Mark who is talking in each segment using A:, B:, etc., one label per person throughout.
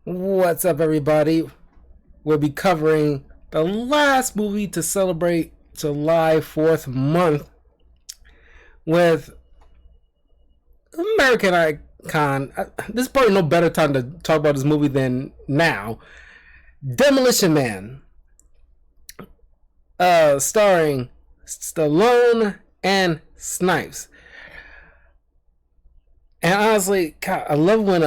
A: What's up, everybody? We'll be covering the last movie to celebrate July 4th month with American icon. There's probably no better time to talk about this movie than now. Demolition Man, starring Stallone and Snipes. And honestly, God, I love when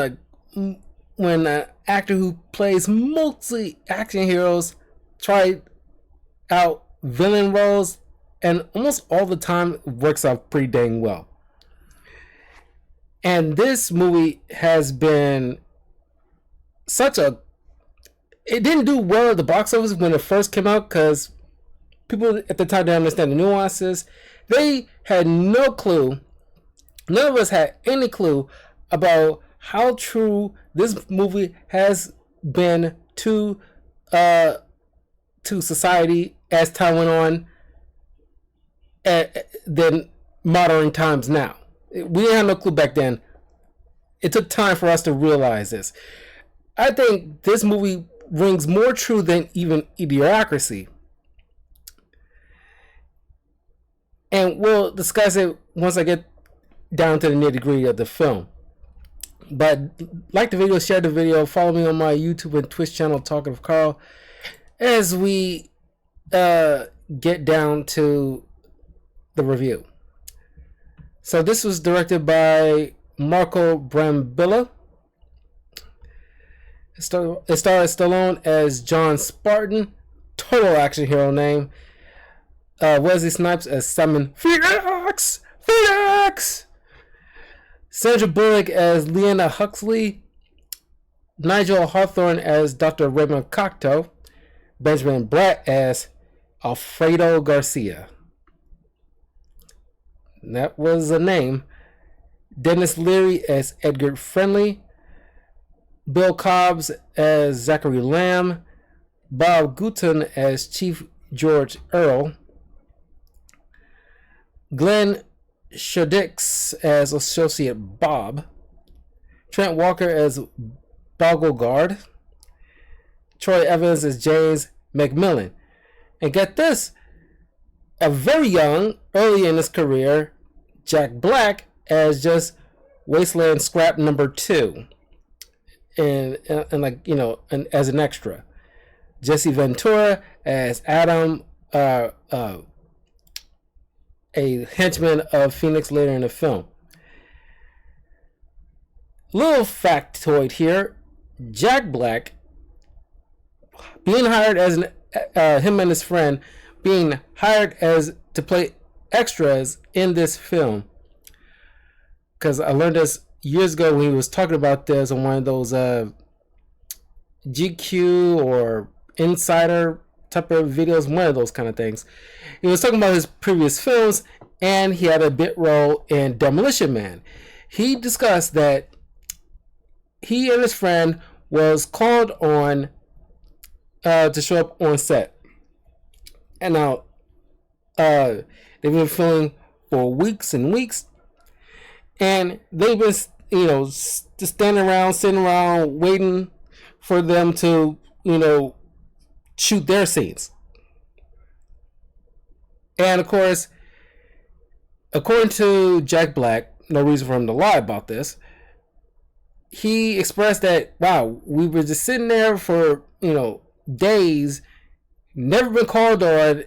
A: an actor who plays mostly action heroes try out villain roles, and almost all the time it works out pretty dang well. And this movie has been such a it didn't do well at the box office when it first came out because people at the time didn't understand the nuances. They had no clue. None of us had any clue about how true this movie has been to society as time went on than modern times now. We didn't have no clue back then. It took time for us to realize this. I think this movie rings more true than even Idiocracy. And we'll discuss it once I get down to the nitty-gritty of the film. But like the video, share the video, follow me on my YouTube and Twitch channel, Talking of Carl, as we get down to the review. So this was directed by Marco Brambilla. It stars Stallone as John Spartan, total action hero name. Wesley Snipes as Simon Phoenix. Sandra Bullock as Leanna Huxley, Nigel Hawthorne as Dr. Raymond Cocteau, Benjamin Bratt as Alfredo Garcia. That was a name. Dennis Leary as Edgar Friendly, Bill Cobbs as Zachary Lamb, Bob Guton as Chief George Earl, Glenn Shadix as Associate Bob, Trent Walker as Bogogard, Troy Evans as James McMillan. And get this, a very young, early in his career, Jack Black as just Wasteland Scrap number 2. And as an extra. Jesse Ventura as Adam, a henchman of Phoenix later in the film. Little factoid here: Jack Black being hired as him and his friend being hired as to play extras in this film. Because I learned this years ago when he was talking about this on one of those GQ or Insider type of videos, one of those kind of things. He was talking about his previous films, and he had a bit role in Demolition Man. He discussed that he and his friend was called on to show up on set. And now they've been filming for weeks and weeks, and they've been just standing around, sitting around, waiting for them to shoot their scenes. And of course, according to Jack Black, no reason for him to lie about this, he expressed that, wow, we were just sitting there for days, never been called on,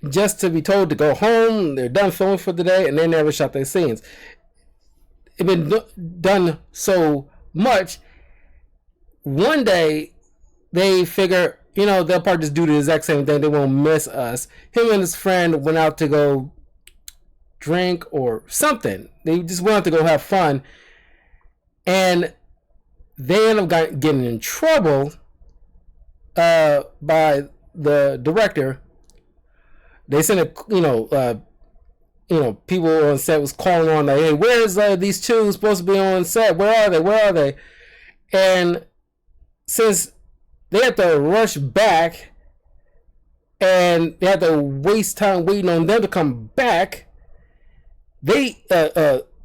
A: just to be told to go home, they're done filming for the day, and they never shot their scenes. It's been done so much, one day they figure, they'll probably just do the exact same thing. They won't miss us. Him and his friend went out to go drink or something. They just went out to go have fun. And they end up getting in trouble by the director. They sent people on set was calling on, like, hey, where's these two supposed to be on set? Where are they? And since they had to rush back and they had to waste time waiting on them to come back, they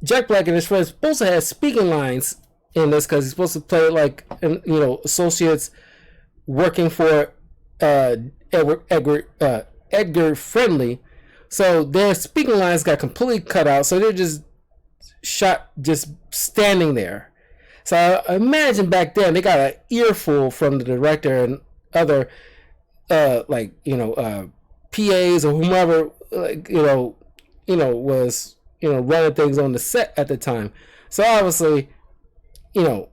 A: Jack Black and his friends supposed to have speaking lines in this because he's supposed to play like associates working for Edgar Friendly. So their speaking lines got completely cut out. So they're just shot just standing there. So I imagine back then they got an earful from the director and other PAs or whomever was running things on the set at the time. So obviously, no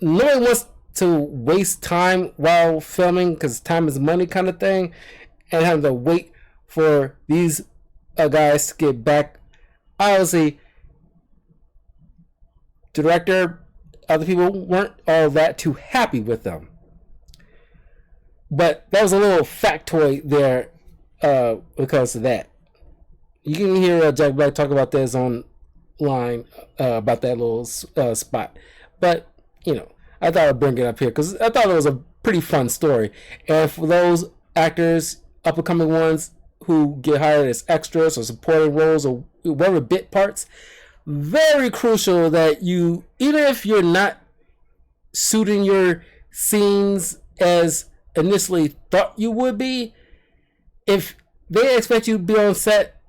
A: one wants to waste time while filming because time is money kind of thing, and having to wait for these guys to get back. Obviously, director, other people weren't all that too happy with them. But that was a little factoid there because of that. You can hear Jack Black talk about this online about that little spot. But, I thought I'd bring it up here because I thought it was a pretty fun story. And for those actors, up-and-coming ones who get hired as extras or supporting roles or whatever bit parts, very crucial that you, even if you're not suiting your scenes as initially thought you would be, if they expect you to be on set.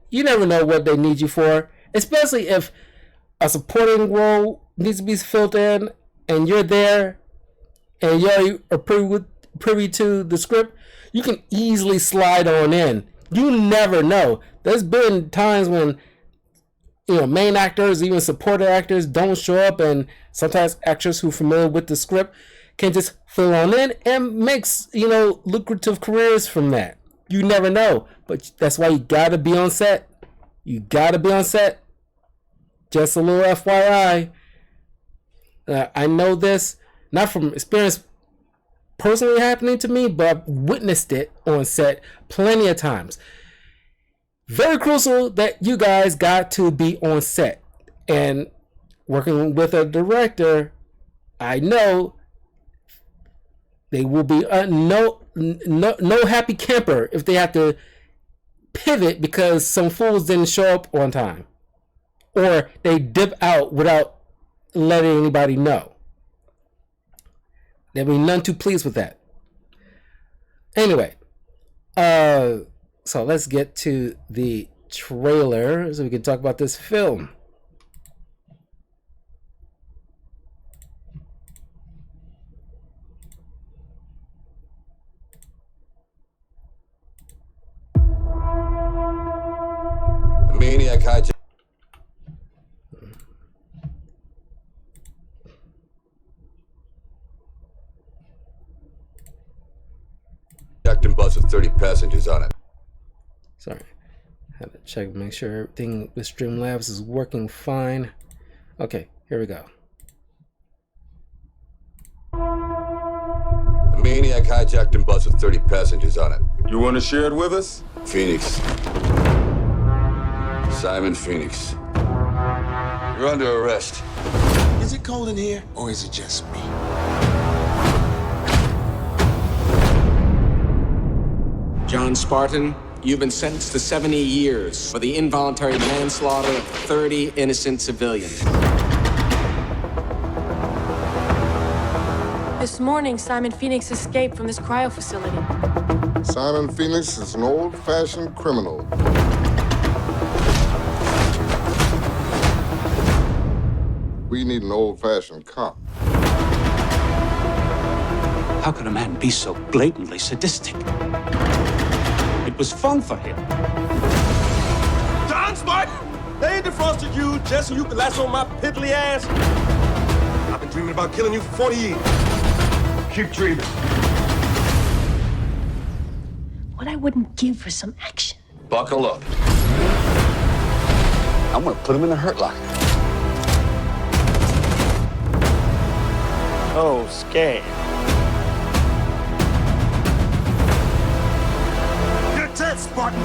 A: You never know what they need you for, especially if a supporting role needs to be filled in and you're there and you are privy to the script. You can easily slide on in. You never know. There's been times when main actors, even supporting actors, don't show up, and sometimes actors who are familiar with the script can just fill on in and makes lucrative careers from that. You never know, but that's why you gotta be on set. Just a little FYI. I know this not from experience personally happening to me, but I've witnessed it on set plenty of times. Very crucial that you guys got to be on set. And working with a director, I know they will be no happy camper if they have to pivot because some fools didn't show up on time, or they dip out without letting anybody know. They'll be none too pleased with that. Anyway, so let's get to the trailer so we can talk about this film.
B: Maniac hijacked and bus with 30 passengers on it.
A: Sorry, had to check, make sure everything with Streamlabs is working fine. Okay, here we go.
B: A maniac hijacked and bus with 30 passengers on it.
C: You want to share it with us?
B: Phoenix. Simon Phoenix. You're under arrest.
D: Is it cold in here, or is it just me?
E: John Spartan, you've been sentenced to 70 years for the involuntary manslaughter of 30 innocent civilians.
F: This morning, Simon Phoenix escaped from this cryo facility.
C: Simon Phoenix is an old-fashioned criminal. We need an old-fashioned cop.
G: How could a man be so blatantly sadistic? It was fun for him.
H: John Spartan! They ain't defrosted you just so you can lasso my piddly ass. I've been dreaming about killing you for 40 years. Keep dreaming.
F: What I wouldn't give for some action.
B: Buckle up.
G: I'm gonna put him in a hurt locker.
H: Oh, scared. You're dead, Spartan!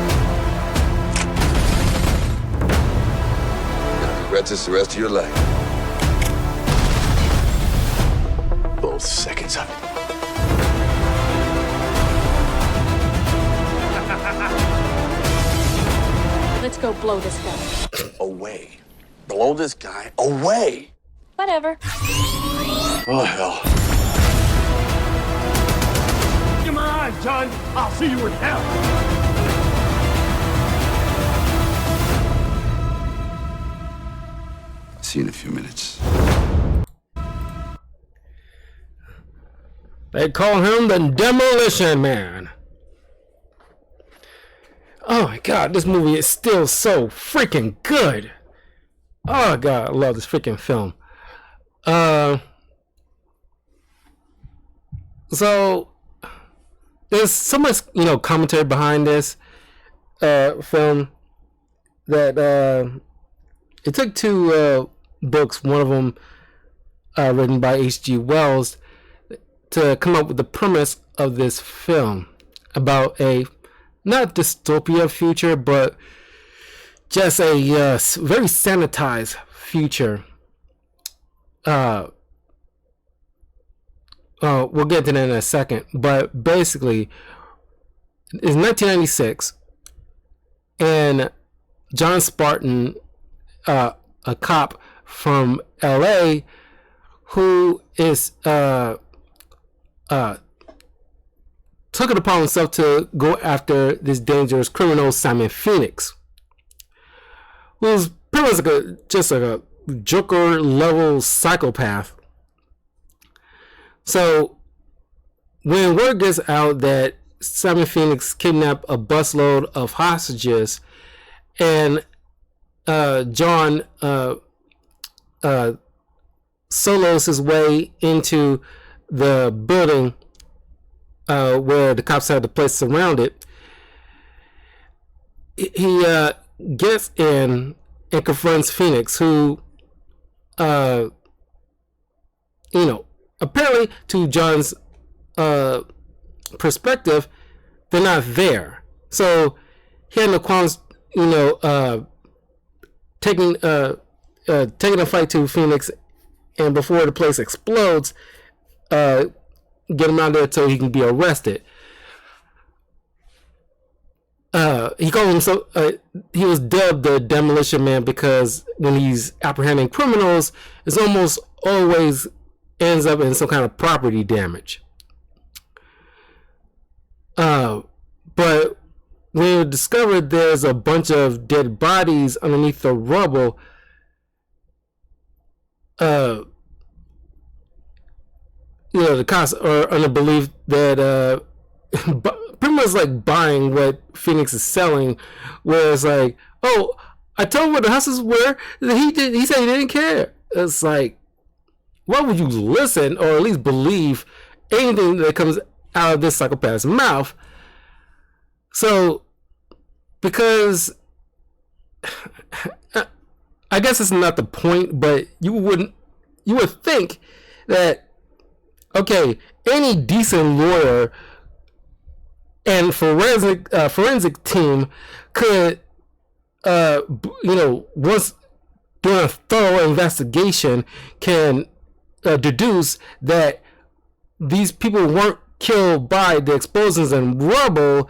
B: You're gonna regret this the rest of your life. Both seconds of it.
F: Let's go blow this guy.
B: Away. Blow this guy away.
F: Whatever.
G: Oh, hell.
H: Give my eyes, John. I'll see you in hell.
G: See you in a few minutes.
A: They call him the Demolition Man. Oh my god, this movie is still so freaking good. Oh god, I love this freaking film. So there's so much, commentary behind this film that it took two books, one of them written by H.G. Wells, to come up with the premise of this film about a not dystopia future, but just a very sanitized future. We'll get to that in a second, but basically, it's 1996, and John Spartan, a cop from L.A., who is took it upon himself to go after this dangerous criminal Simon Phoenix, who's pretty much like a Joker level psychopath. So when word gets out that Simon Phoenix kidnapped a busload of hostages, and John solos his way into the building where the cops had the place surrounded, he gets in and confronts Phoenix, who, apparently to John's perspective, they're not there. So he had no qualms, taking a fight to Phoenix, and before the place explodes, get him out there so he can be arrested. He called himself, he was dubbed the Demolition Man because when he's apprehending criminals, it's almost always ends up in some kind of property damage. But when we discovered there's a bunch of dead bodies underneath the rubble, the cops are under belief that pretty much like buying what Phoenix is selling, where it's like, oh, I told him where the houses were. He said he didn't care. It's like, why would you listen or at least believe anything that comes out of this psychopath's mouth? So, because I guess it's not the point, but you would think that, okay, any decent lawyer and forensic team could, once doing a thorough investigation, can deduce that these people weren't killed by the explosions and rubble.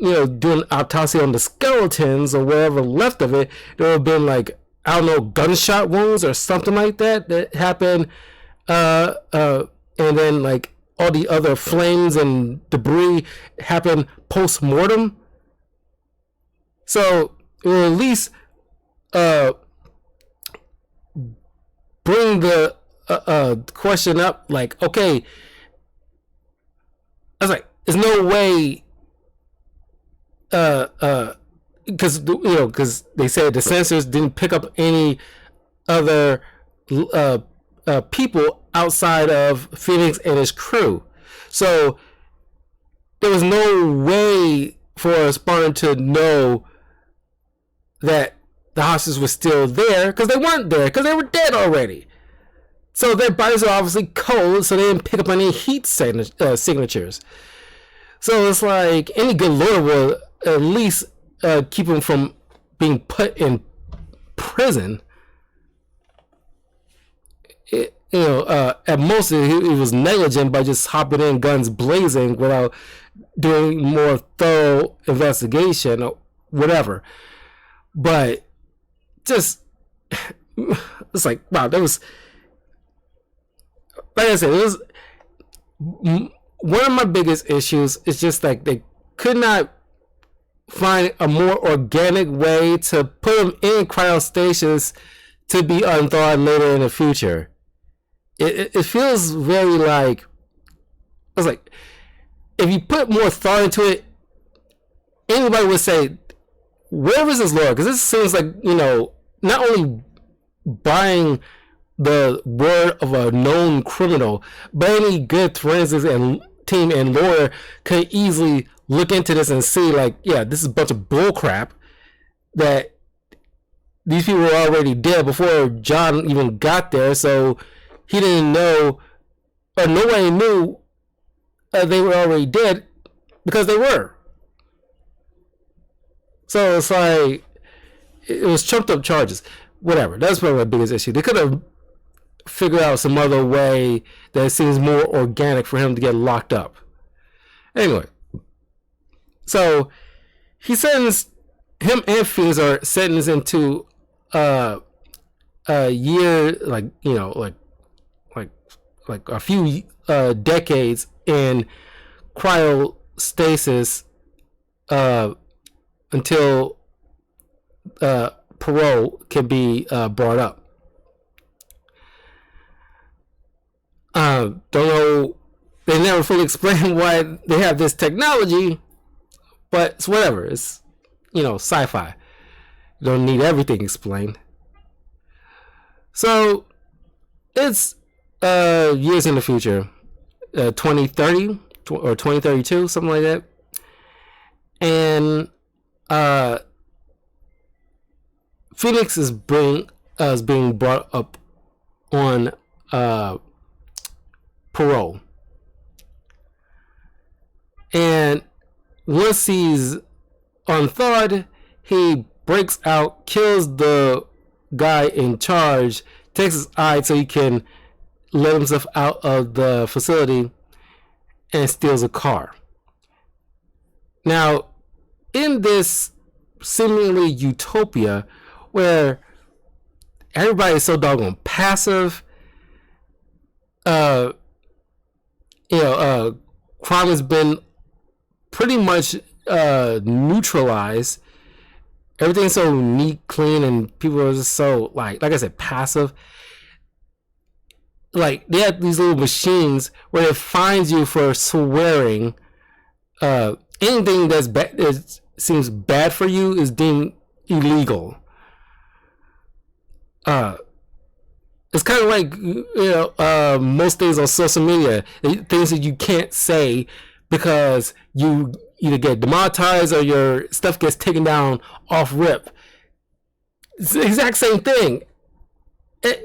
A: Doing autopsy on the skeletons or whatever left of it, there would have been like, I don't know, gunshot wounds or something like that happened, and then like all the other flames and debris happened post-mortem. So it will at least bring the question up, like, okay, I was like, there's no way, because they said the sensors didn't pick up any other people outside of Phoenix and his crew, so there was no way for Spartan to know that the hostages were still there, because they weren't there, because they were dead already. So their bodies are obviously cold, so they didn't pick up any heat signatures. So it's like any good lawyer will at least keep him from being put in prison. At most he was negligent by just hopping in guns blazing without doing more thorough investigation or whatever. But just, it's like, wow, like I said, it was one of my biggest issues. Is just like they could not find a more organic way to put him in cryostasis to be unthawed later in the future. It feels very like, I was like, if you put more thought into it, anybody would say, where is this lore? Because this seems like, you know, not only buying the word of a known criminal, but any good forensics and team and lawyer could easily look into this and see, like, yeah, this is a bunch of bull crap, that these people were already dead before John even got there, so he didn't know, or nobody knew they were already dead, because they were. So it's like, it was trumped up charges. Whatever. That's probably my biggest issue. They could have figured out some other way that seems more organic for him to get locked up. Anyway. So, he sentenced, him and Phoenix are sentenced into a year, like, you know, like a few decades in cryostasis until parole can be brought up. Don't know, they never fully explain why they have this technology, but it's whatever. It's, you know, sci-fi. You don't need everything explained. So it's years in the future, 2030 or 2032, something like that. And Phoenix is being brought up on parole, and once he's unthawed, he breaks out, kills the guy in charge, takes his eye so he can let himself out of the facility, and steals a car. Now, in this seemingly utopia where everybody is so doggone passive, crime has been pretty much neutralized. Everything's so neat, clean, and people are just so, like I said, passive. Like, they have these little machines where it finds you for swearing. Anything that's bad, seems bad for you, is deemed illegal. It's kind of like, most things on social media, things that you can't say because you either get demonetized or your stuff gets taken down off rip. It's the exact same thing.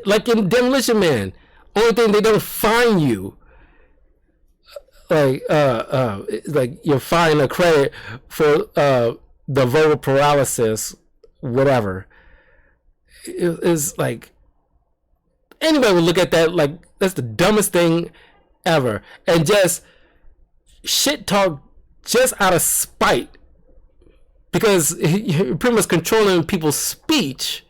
A: Like in Demolition Man, only thing they don't fine you, like you're fined a credit for the verbal paralysis, whatever. It's like, anybody would look at that like that's the dumbest thing ever, and just shit talk just out of spite, because you're pretty much controlling people's speech,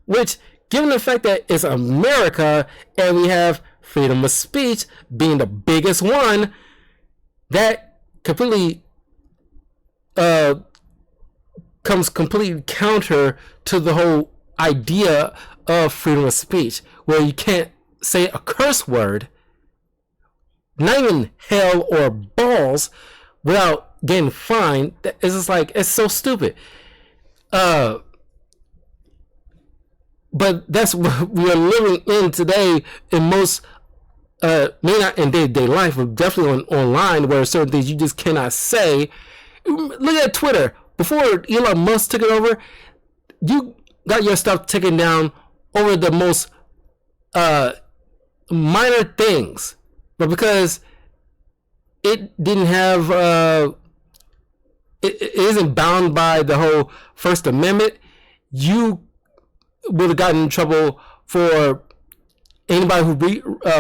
A: which, given the fact that it's America and we have freedom of speech being the biggest one, that completely comes completely counter to the whole idea of freedom of speech, where you can't say a curse word, not even hell or balls, without getting fined. It's just like, it's so stupid. But that's what we are living in today in most, maybe not in day-to-day life, but definitely online, where certain things you just cannot say. Look at Twitter. Before Elon Musk took it over, you got your stuff taken down over the most minor things, but because it didn't have it isn't bound by the whole First Amendment, you would have gotten in trouble for anybody who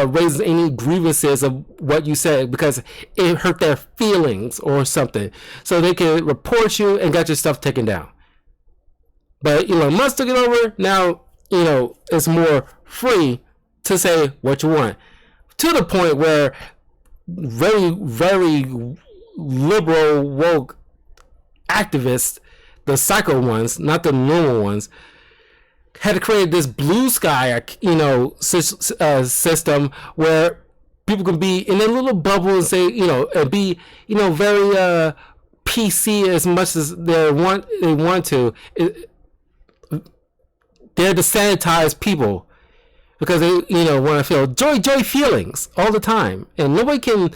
A: raises any grievances of what you said because it hurt their feelings or something, so they can report you and get your stuff taken down. But Elon Musk took it over. Now, it's more free to say what you want. to the point where very, very liberal woke activists, the psycho ones, not the normal ones, had to create this blue sky, system where people can be in a little bubble and say, and be, very PC as much as they want to. They're the sanitized people because they, want to feel joy feelings all the time, and nobody can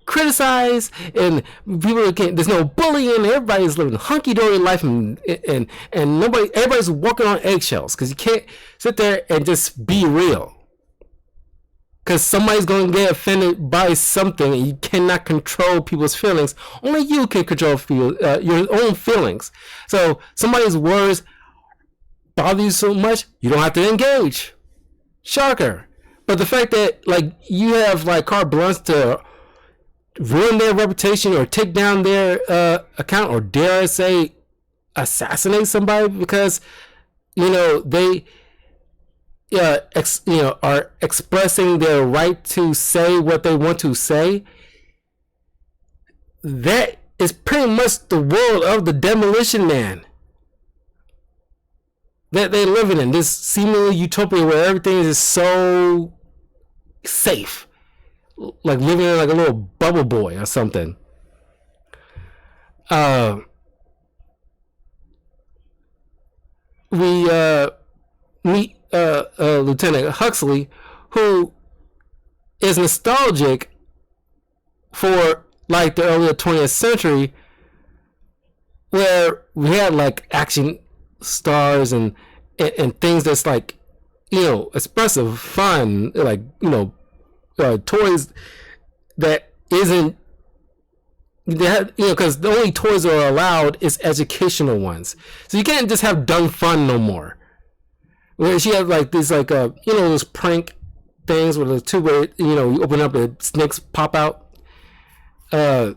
A: criticize, and people can't. There's no bullying. Everybody's living hunky dory life, and everybody's walking on eggshells because you can't sit there and just be real. Because somebody's going to get offended by something, and you cannot control people's feelings. Only you can control your own feelings. So somebody's words bother you so much, you don't have to engage. Shocker. But the fact that you have carte blanche to ruin their reputation or take down their account, or dare I say assassinate somebody because they are expressing their right to say what they want to say, that is pretty much the world of the Demolition Man that they're living in, this seemingly utopia where everything is so safe, like living in a little bubble boy or something. We meet Lieutenant Huxley, who is nostalgic for the earlier 20th century, where we had action stars and things that's expressive, fun, toys that isn't. They have, because the only toys that are allowed is educational ones, so you can't just have dumb fun no more. Where she had these those prank things with the tube where you open up and snakes pop out. Those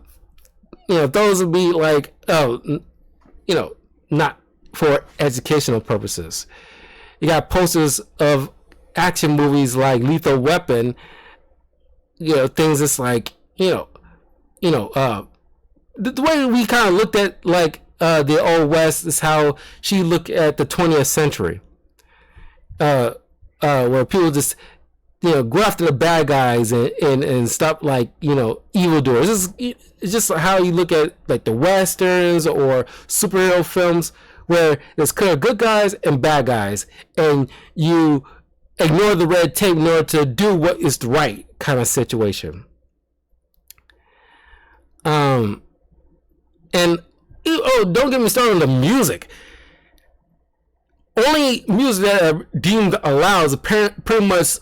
A: would be not for educational purposes. You got posters of action movies like Lethal Weapon. Things that's the way we kind of looked at the Old West is how she looked at the 20th century. Where people just go after the bad guys and stop evildoers. It's just how you look at the westerns or superhero films, where there's clear good guys and bad guys, and you ignore the red tape in order to do what is right kind of situation. And don't get me started on the music. Only music that are deemed allowed is pretty much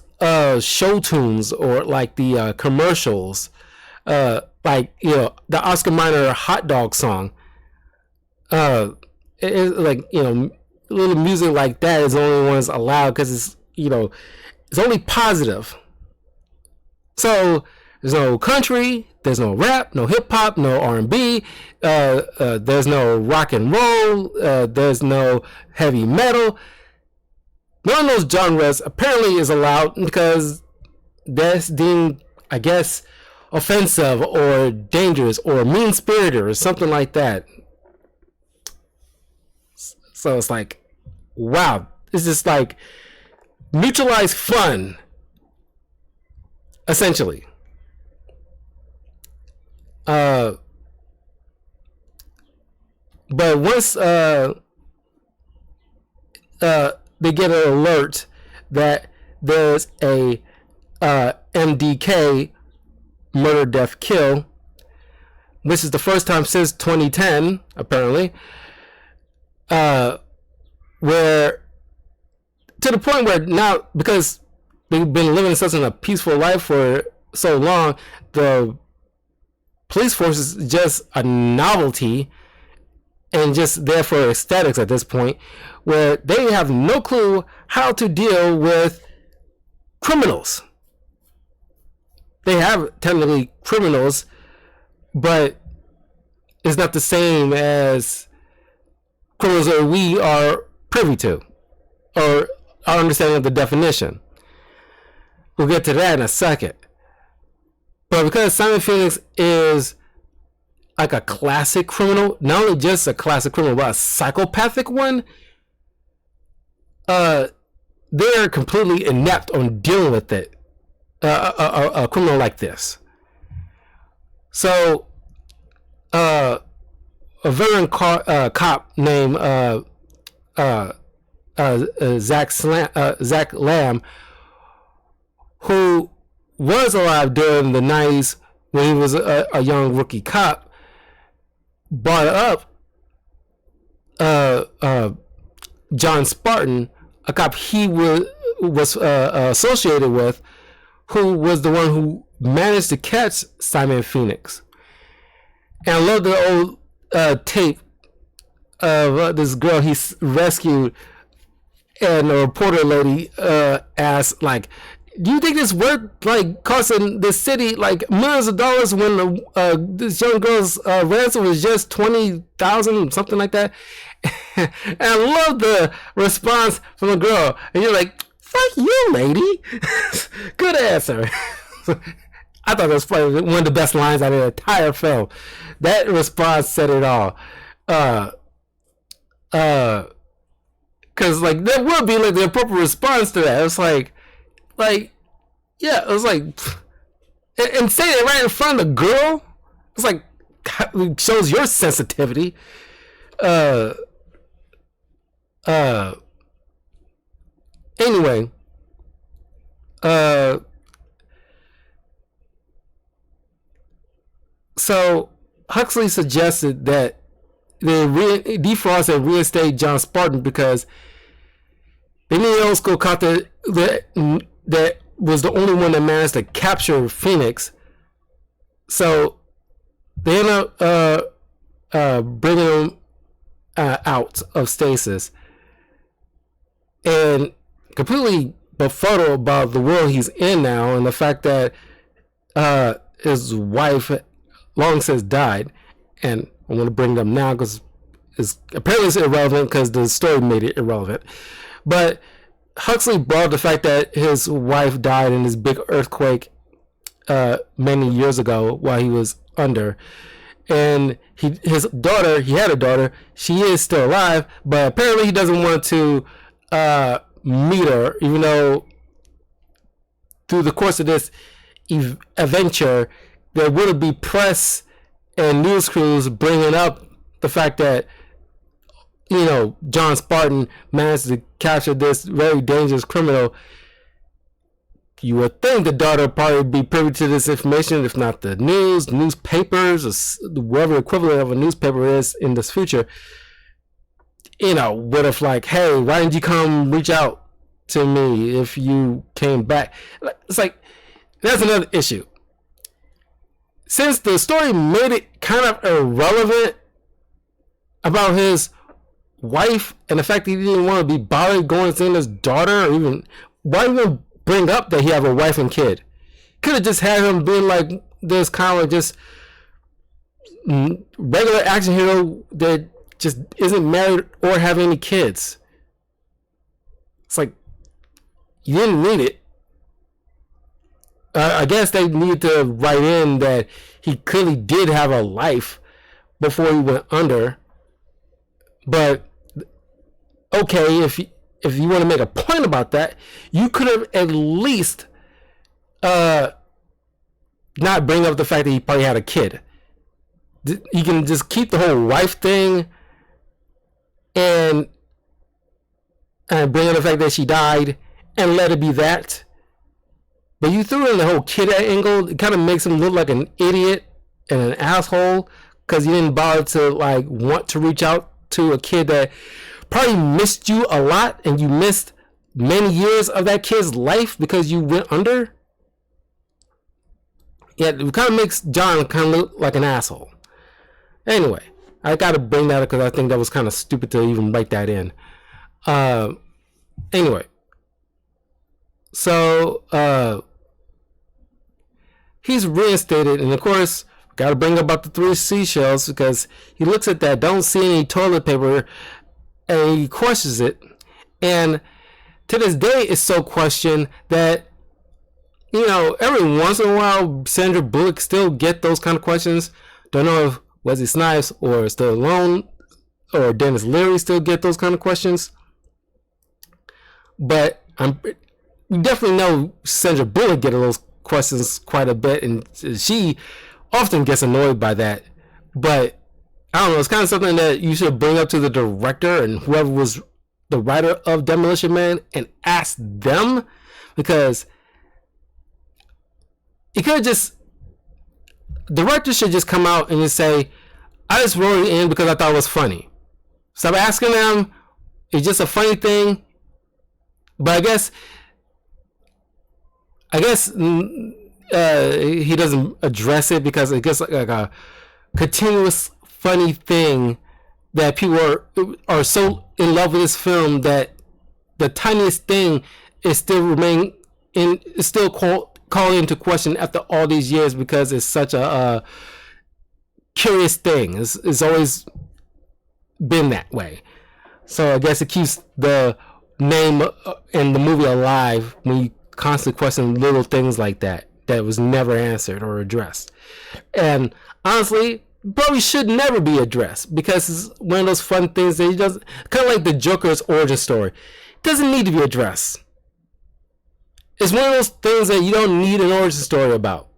A: show tunes or the commercials, the Oscar Mayer hot dog song. Little music like that is the only ones allowed because it's it's only positive. So there's no country, there's no rap, no hip hop, no R&B, there's no rock and roll, there's no heavy metal. None of those genres apparently is allowed because that's deemed, I guess, offensive or dangerous or mean-spirited or something like that. So it's wow, it's just neutralized fun, essentially. But once they get an alert that there's a MDK, murder, death, kill, this is the first time since 2010, apparently, where to the point where now, because they've been living such a peaceful life for so long, the police force is just a novelty and just there for aesthetics at this point, where they have no clue how to deal with criminals. They have technically criminals, but it's not the same as criminals that we are privy to, or our understanding of the definition. We'll get to that in a second. But because Simon Phoenix is like a classic criminal, not only just a classic criminal, but a psychopathic one, they're completely inept on dealing with it. A criminal like this. So, a veteran cop named Zach Lamb, who was alive during the 90s when he was a young rookie cop, brought up John Spartan, a cop he was associated with, who was the one who managed to catch Simon Phoenix. And I love the old tape of this girl he rescued, and a reporter lady asked, like, do you think this work like costing the city like millions of dollars when this young girl's ransom was just $20,000, something like that? And I love the response from the girl, and you're like, fuck you, lady. Good answer. I thought that was probably one of the best lines out of the entire film. That response said it all. Cause like that would be like the appropriate response to that. It was like, yeah, it was like, and saying it right in front of the girl, it's like, it shows your sensitivity. Anyway, so Huxley suggested that they defrost and reinstate John Spartan because the New Old School caught that was the only one that managed to capture Phoenix. So they ended up bringing him out of stasis and completely befuddled about the world he's in now, and the fact that his wife long since died. And I'm going to bring them now because apparently it's irrelevant because the story made it irrelevant. But Huxley brought the fact that his wife died in this big earthquake many years ago while he was under. And his daughter, he had a daughter, she is still alive, but apparently he doesn't want to meet her, even though through the course of this adventure, there will be press and news crews bringing up the fact that, you know, John Spartan managed to capture this very dangerous criminal. You would think the daughter would probably be privy to this information, if not the newspapers, or whatever equivalent of a newspaper is in this future. You know, would have like, hey, why didn't you come reach out to me if you came back? It's like, that's another issue. Since the story made it kind of irrelevant about his wife and the fact that he didn't want to be bothered going to see his daughter, or even, why even bring up that he have a wife and kid? Could have just had him being like this kind of just regular action hero that just isn't married or have any kids. It's like, you didn't need it. I guess they need to write in that he clearly did have a life before he went under. But okay, if you want to make a point about that, you could have at least not bring up the fact that he probably had a kid. You can just keep the whole wife thing and bring in the fact that she died and let it be that. But you threw in the whole kid angle. It kind of makes him look like an idiot and an asshole because you didn't bother to like want to reach out to a kid that probably missed you a lot, and you missed many years of that kid's life because you went under. Yeah, it kind of makes John kind of look like an asshole. Anyway, I got to bring that up because I think that was kind of stupid to even write that in. Anyway. So, he's reinstated, and of course, got to bring about the 3 seashells because he looks at that, don't see any toilet paper, and he questions it. And to this day, it's so questioned that, every once in a while, Sandra Bullock still get those kind of questions. Don't know if Wesley Snipes or Stallone or Dennis Leary still get those kind of questions. But we definitely know Sandra Bullock get those questions quite a bit, and she often gets annoyed by that. But I don't know, it's kind of something that you should bring up to the director and whoever was the writer of Demolition Man and ask them, because it could just, director should just come out and just say, I just wrote it in because I thought it was funny. Stop asking them. It's just a funny thing. But I guess he doesn't address it because it gets like a continuous funny thing that people are so in love with this film that the tiniest thing is still called into question after all these years, because it's such a curious thing. It's always been that way. So I guess it keeps the name and the movie alive when you constantly question little things like that was never answered or addressed. And honestly, probably should never be addressed, because it's one of those fun things that he does, kind of like the Joker's origin story. It doesn't need to be addressed. It's one of those things that you don't need an origin story about.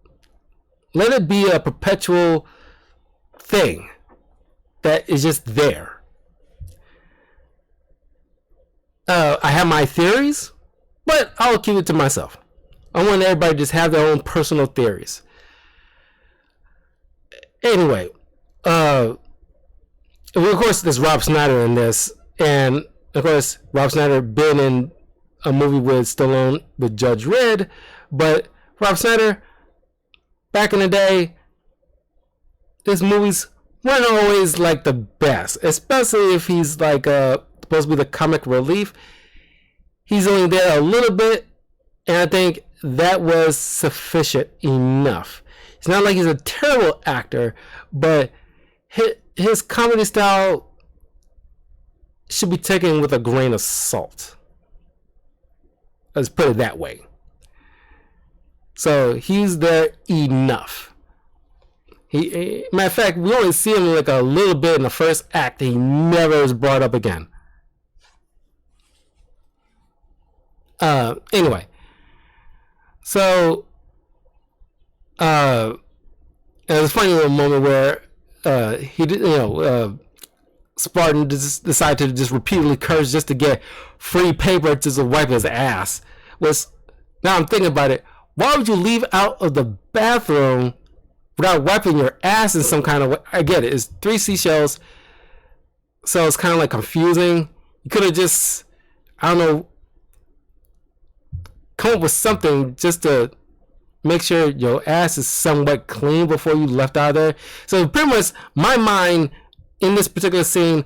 A: Let it be a perpetual thing that is just there. I have my theories, but I'll keep it to myself. I want everybody to just have their own personal theories. Anyway, of course, there's Rob Schneider in this, and of course, Rob Schneider been in a movie with Stallone with Judge Dredd, but Rob Schneider, back in the day, his movies weren't always like the best, especially if he's like supposed to be the comic relief. He's only there a little bit, and I think that was sufficient enough. It's not like he's a terrible actor, but his comedy style should be taken with a grain of salt. Let's put it that way. So he's there enough. Matter of fact, we only see him like a little bit in the first act. He never is brought up again. Anyway, so there's a funny little moment where Spartan decided to just repeatedly curse just to get free paper to wipe his ass. Now I'm thinking about it, why would you leave out of the bathroom without wiping your ass in some kind of way? I get it, it's 3 seashells, so it's kind of like confusing. You could have just, I don't know, come up with something just to make sure your ass is somewhat clean before you left out of there. So pretty much, my mind in this particular scene,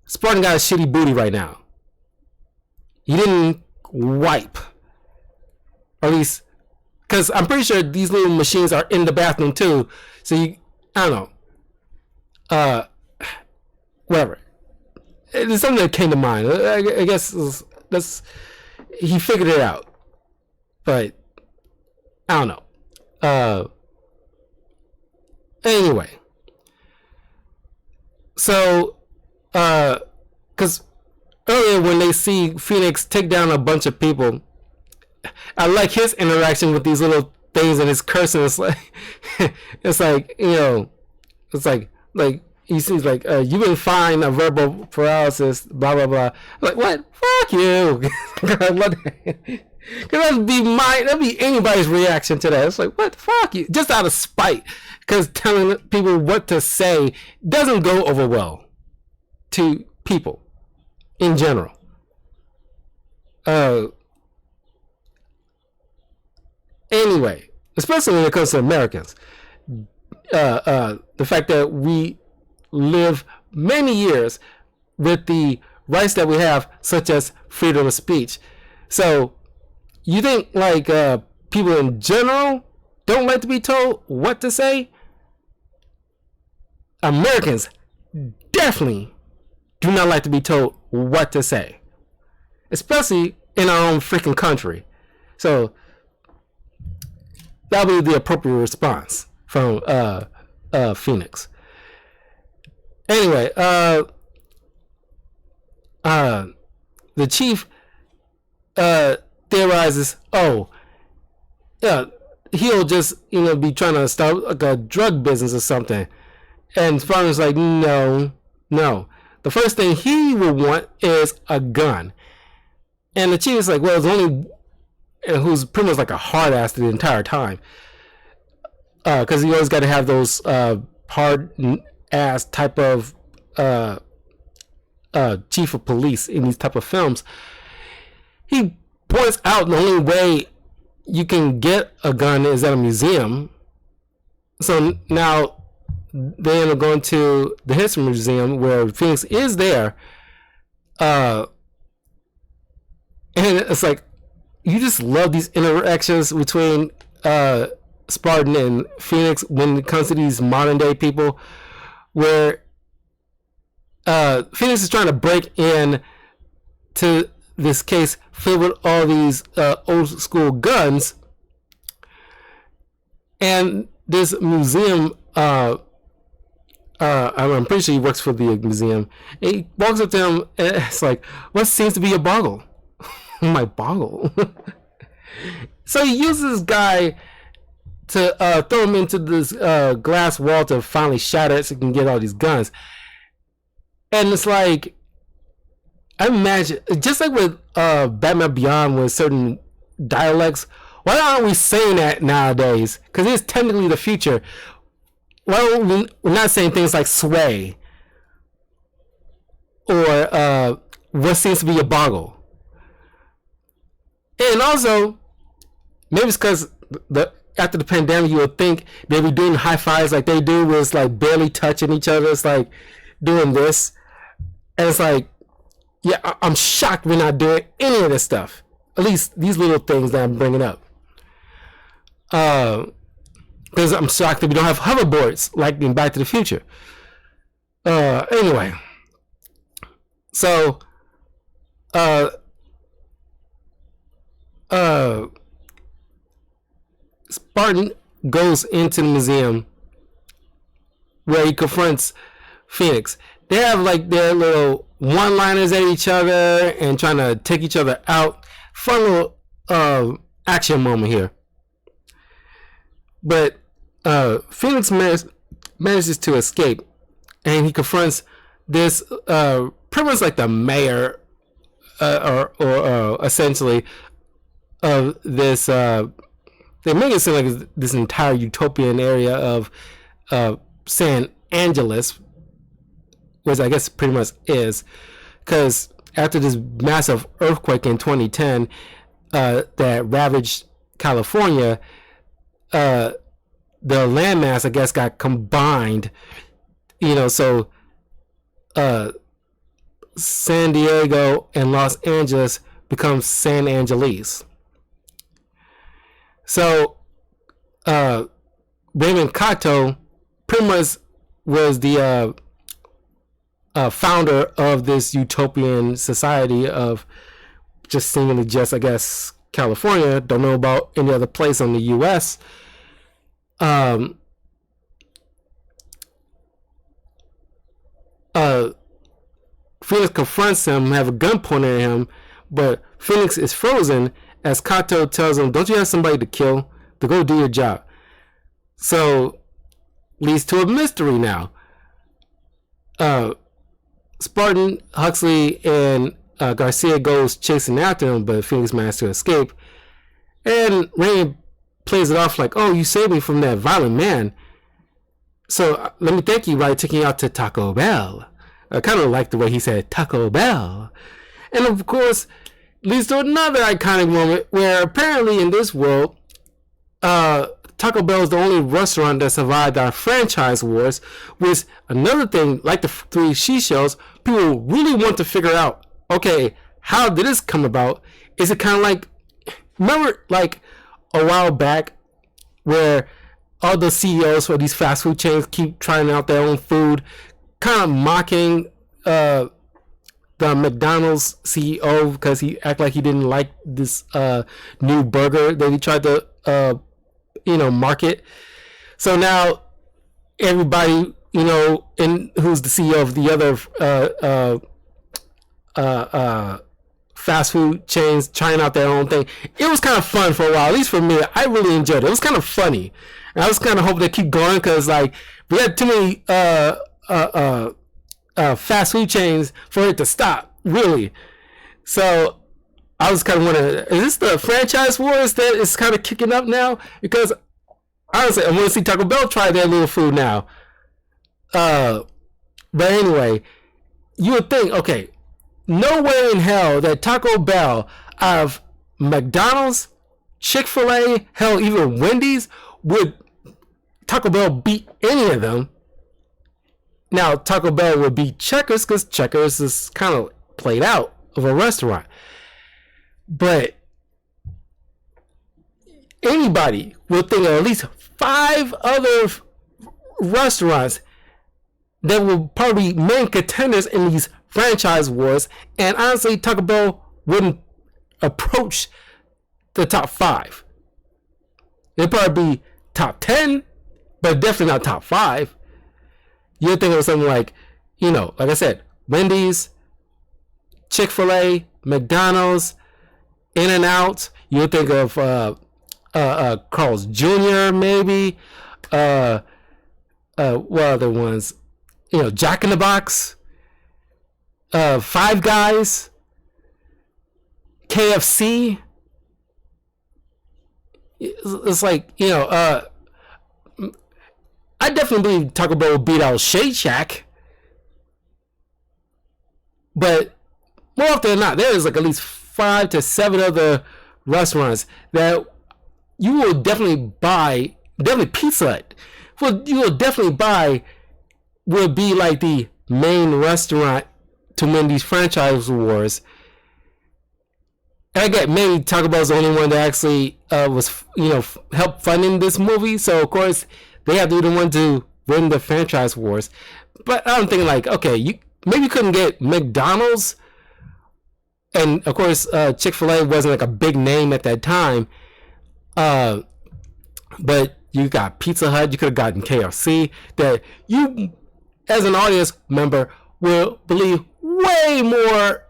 A: Spartan got a shitty booty right now. He didn't wipe, or at least, because I'm pretty sure these little machines are in the bathroom too. So I don't know. Whatever. It's something that came to mind. I guess he figured it out. But I don't know. Anyway, so because earlier when they see Phoenix take down a bunch of people, I like his interaction with these little things and his cursing. It's like it's like he seems like you've been fined a verbal paralysis, blah blah blah. I'm like, what? Fuck you. I love that. Cause that'd be anybody's reaction to that. It's like, what? Fuck you, just out of spite. Because telling people what to say doesn't go over well to people in general. Anyway, especially when it comes to Americans, the fact that we live many years with the rights that we have, such as freedom of speech. So you think like people in general don't like to be told what to say? Americans definitely do not like to be told what to say, especially in our own freaking country. So that'll be the appropriate response from Phoenix. Anyway, the chief theorizes, oh, yeah, he'll just be trying to start like a drug business or something, and Spartan's like, no. The first thing he would want is a gun, and the chief is like, well, it's only, and who's pretty much like a hard ass the entire time, because you always got to have those hard ass type of chief of police in these type of films. He points out the only way you can get a gun is at a museum. So now they end up going to the History Museum where Phoenix is there, and it's like, you just love these interactions between Spartan and Phoenix when it comes to these modern day people, where Phoenix is trying to break in to this case filled with all these old school guns, and this museum, I'm pretty sure he works for the museum, and he walks up to him and it's like, what seems to be a boggle? My boggle. So he uses this guy to throw him into this glass wall to finally shatter it so he can get all these guns. And it's like, I imagine, just like with Batman Beyond with certain dialects, why aren't we saying that nowadays? Because it's technically the future. Why we're not saying things like sway or what seems to be a boggle? And also, maybe it's because after the pandemic, you would think they'd be doing high fives like they do, where it's like barely touching each other. It's like doing this. And it's like, yeah, I'm shocked we're not doing any of this stuff. At least these little things that I'm bringing up. Because I'm shocked that we don't have hoverboards like in Back to the Future. Anyway. So, Spartan goes into the museum where he confronts Phoenix. They have like their little one-liners at each other and trying to take each other out. Fun little action moment here. But Phoenix manages to escape, and he confronts this pretty much like the mayor, or essentially of this. They make it seem like this entire utopian area of San Angeles, which I guess pretty much is, because after this massive earthquake in 2010 that ravaged California, the landmass, I guess, got combined, so San Diego and Los Angeles becomes San Angeles. So Raymond Cotto pretty much was the founder of this utopian society of just seemingly just, I guess, California. Don't know about any other place in the U.S. Phoenix confronts him, have a gun pointed at him, but Phoenix is frozen as Kato tells him, don't you have somebody to kill? To go do your job. So, leads to a mystery now. Spartan, Huxley, and Garcia goes chasing after him, but Phoenix manages to escape. And Rain plays it off like, oh, you saved me from that violent man. So, let me thank you by taking you out to Taco Bell. I kind of like the way he said Taco Bell. And of course, leads to another iconic moment where apparently in this world, Taco Bell is the only restaurant that survived our franchise wars, which another thing, like the three she shows, people really want to figure out, okay, how did this come about? Is it kind of like, remember like a while back where all the CEOs for these fast food chains keep trying out their own food, kind of mocking the McDonald's CEO because he acted like he didn't like this new burger that he tried to market. So now everybody, and who's the CEO of the other fast food chains trying out their own thing. It was kind of fun for a while, at least for me. I really enjoyed it. It was kind of funny. And I was kind of hoping they keep going because like we had too many fast food chains for it to stop, really. So I was kind of wondering, is this the franchise wars that is kind of kicking up now? Because honestly, I want to see Taco Bell try their little food now. But anyway, you would think, okay, no way in hell that Taco Bell out of McDonald's, Chick-fil-A, hell, even Wendy's, would Taco Bell beat any of them. Now, Taco Bell would beat Checkers because Checkers is kind of played out of a restaurant. But anybody would think of at least 5 other restaurants that will probably be main contenders in these franchise wars, and honestly, Taco Bell wouldn't approach the top 5. It'd probably be top 10, but definitely not top 5. You're thinking of something like, like I said, Wendy's, Chick-fil-A, McDonald's, In-N-Out. You think of Carl's Jr. maybe. What other ones? Jack in the Box. Five Guys. KFC. It's like, I definitely believe Taco Bell will beat out Shake Shack. But more often than not, there is like at least 5 to 7 other restaurants that you will definitely Pizza Hut. Well, you will definitely buy will be like the main restaurant to win these franchise wars. And I get maybe Taco Bell's the only one that actually was helped funding this movie, so of course they have to be the one to win the franchise wars. But I'm thinking like, okay, you maybe couldn't get McDonald's, and of course Chick-fil-A wasn't like a big name at that time, but you got Pizza Hut, you could have gotten KFC, that you as an audience member will believe way more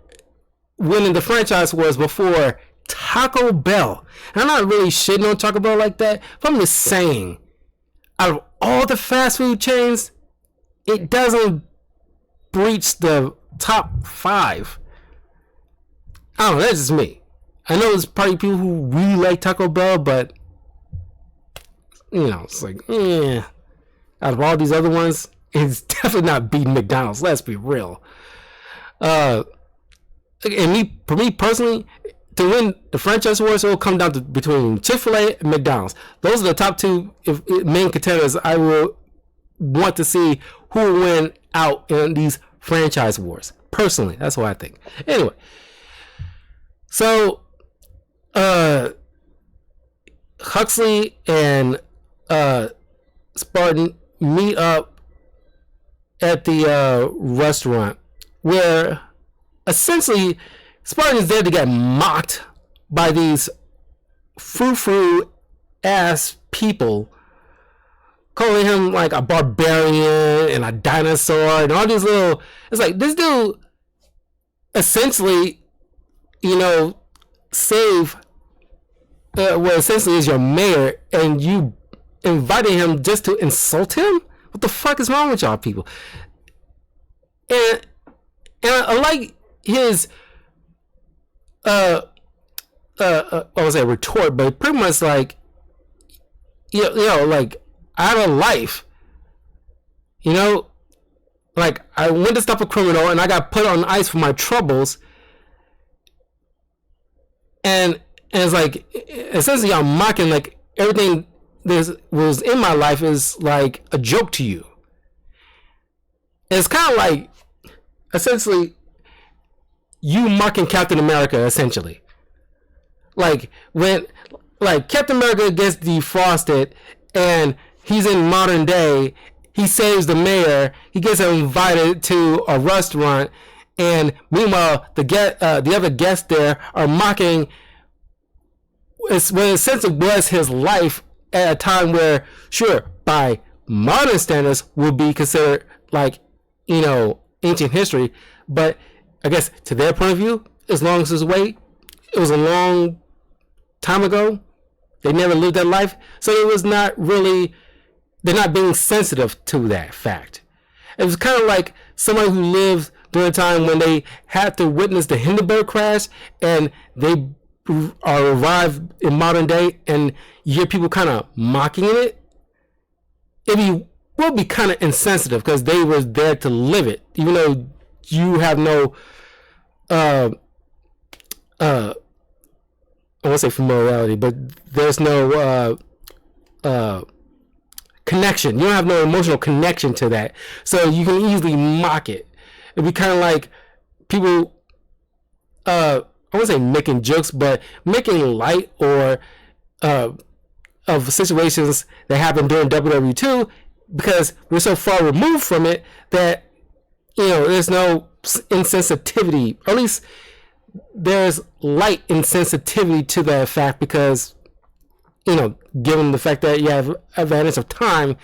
A: winning the franchise wars before Taco Bell. And I'm not really shitting on Taco Bell like that, but I'm just saying, out of all the fast food chains, it doesn't breach the top 5. I don't know, that's just me. I know there's probably people who really like Taco Bell, but it's like, out of all these other ones, it's definitely not beating McDonald's. Let's be real. And for me personally, to win the franchise wars, it will come down to between Chick-fil-A and McDonald's. Those are the top 2 main contenders I will want to see who will win out in these franchise wars. Personally, that's what I think. Anyway, so Huxley and Spartan meet up at the restaurant where essentially Spartan is there to get mocked by these frou-frou ass people, calling him like a barbarian and a dinosaur and all these little. It's like this dude essentially, save what essentially is your mayor, and you invited him just to insult him? What the fuck is wrong with y'all people? And I like his I would say retort, but pretty much like like I have a life, like I went to stop a criminal and I got put on ice for my troubles, and it's like essentially I'm mocking like everything that was in my life is like a joke to you. And it's kind of like essentially you mocking Captain America, essentially. Like when Captain America gets defrosted and he's in modern day, he saves the mayor, he gets invited to a restaurant, and meanwhile the other guests there are mocking what essentially was his life at a time where, sure, by modern standards would be considered like, ancient history, but I guess to their point of view, as long as it's it was a long time ago. They never lived that life, so it was not really. They're not being sensitive to that fact. It was kind of like somebody who lived during a time when they had to witness the Hindenburg crash, and they are revived in modern day, and you hear people kind of mocking it. It will be kind of insensitive because they were there to live it, even though you have no I won't say familiarity, but there's no connection. You don't have no emotional connection to that, so you can easily mock it. It'd be kind of like people, I won't say making jokes, but making light or of situations that happened during WWE2, because we're so far removed from it that there's no insensitivity, or at least there's light insensitivity to that fact, because given the fact that you have advantage of time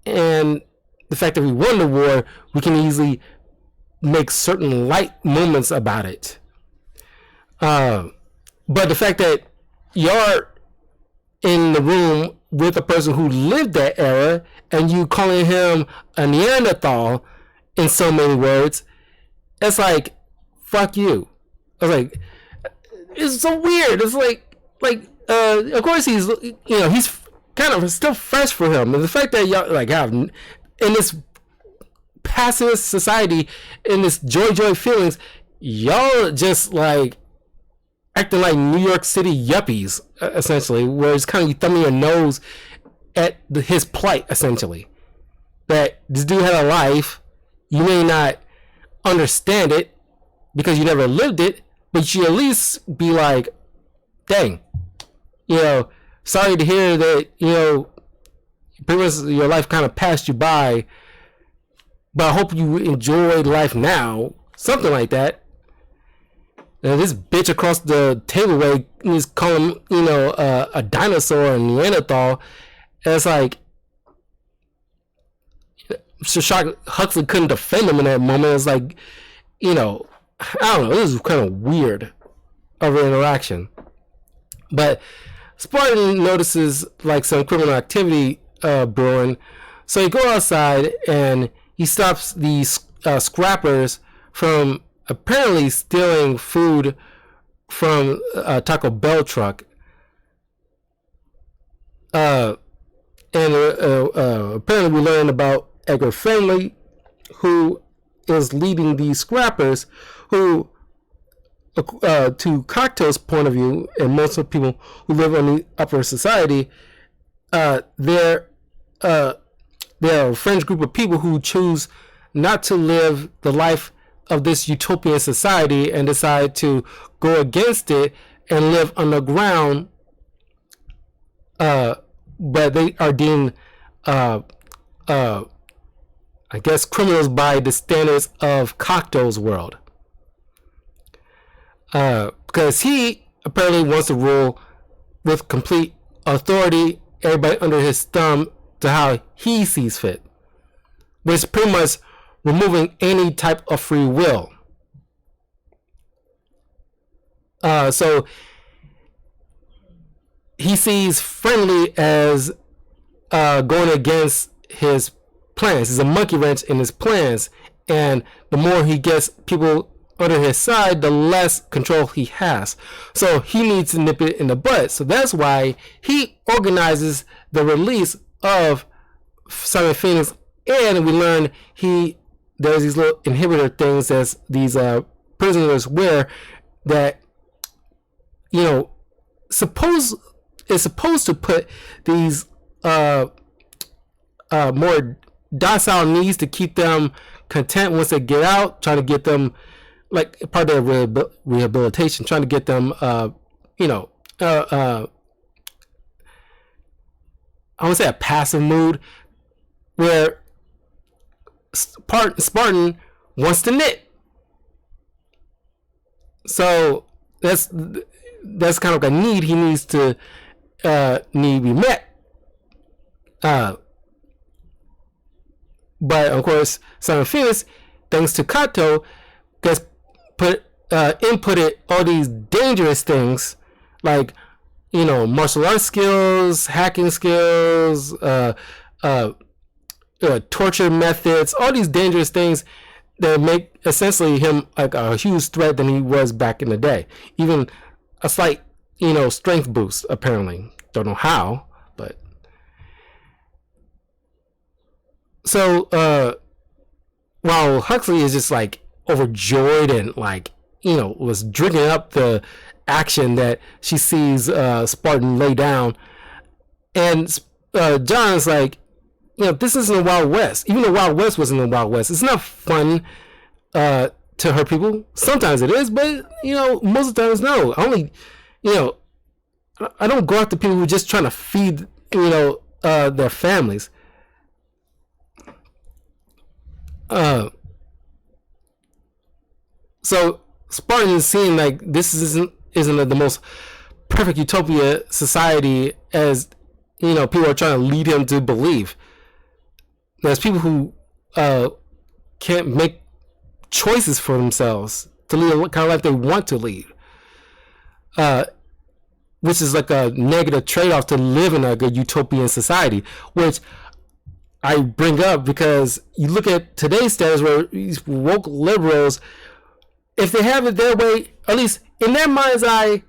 A: and the fact that we won the war, we can easily make certain light moments about it. But the fact that you're in the room with a person who lived that era and you calling him a Neanderthal in so many words, it's like, fuck you. I was like, it's so weird. It's like, of course he's kind of still fresh for him, and the fact that y'all have in this pacifist society, in this joy feelings, y'all just like acting like New York City yuppies, essentially, where it's kind of you thumbing your nose at his plight, essentially. That this dude had a life, you may not understand it because you never lived it, but you at least be like, dang, sorry to hear that, pretty much your life kind of passed you by, but I hope you enjoyed life now. Something like that. And this bitch across the tableway is calling him, a dinosaur, a Neanderthal. And it's like, so shocked Huxley couldn't defend him in that moment. It's like, I don't know, this is kind of weird of an interaction. But Spartan notices like some criminal activity brewing, so he goes outside and he stops these scrappers from apparently stealing food from a Taco Bell truck. And apparently we learned about Edgar Finley, who is leading these scrappers, who to Cocktail's point of view, and most of the people who live on the upper society, they're a fringe group of people who choose not to live the life of this utopian society and decide to go against it and live underground. But they are deemed, I guess, criminals by the standards of Cocktail's world. Because he apparently wants to rule with complete authority, everybody under his thumb to how he sees fit, which is pretty much removing any type of free will. So he sees Friendly as going against his plans. He's a monkey wrench in his plans, and the more he gets people under his side, the less control he has. So he needs to nip it in the butt. So that's why he organizes the release of Simon Phoenix, and we learn there's these little inhibitor things that these prisoners wear that is supposed to put these more docile needs to keep them content once they get out, trying to get them like part of their rehabilitation, trying to get them I would say a passive mood where Spartan wants to knit. So that's kind of a need he needs to need to be met. But of course, Simon Phoenix, thanks to Kato, gets inputted all these dangerous things like, you know, martial arts skills, hacking skills, torture methods, all these dangerous things that make essentially him like a huge threat than he was back in the day. Even a slight, you know, strength boost, apparently. Don't know how, but so while Huxley is just like overjoyed and like, you know, was drinking up the action that she sees Spartan lay down, and John's like, you know, this isn't the Wild West. Even the Wild West wasn't the Wild West. It's not fun to hurt people. Sometimes it is, but you know, most of the times no. Only, you know, I don't go after people who are just trying to feed, you know, their families. So Spartan is seeing like this isn't the most perfect utopia society as, you know, people are trying to lead him to believe. There's people who can't make choices for themselves to lead the kind of life they want to lead, which is like a negative trade-off to live in a good utopian society, which I bring up because you look at today's status where these woke liberals, if they have it their way, at least in their mind's eye,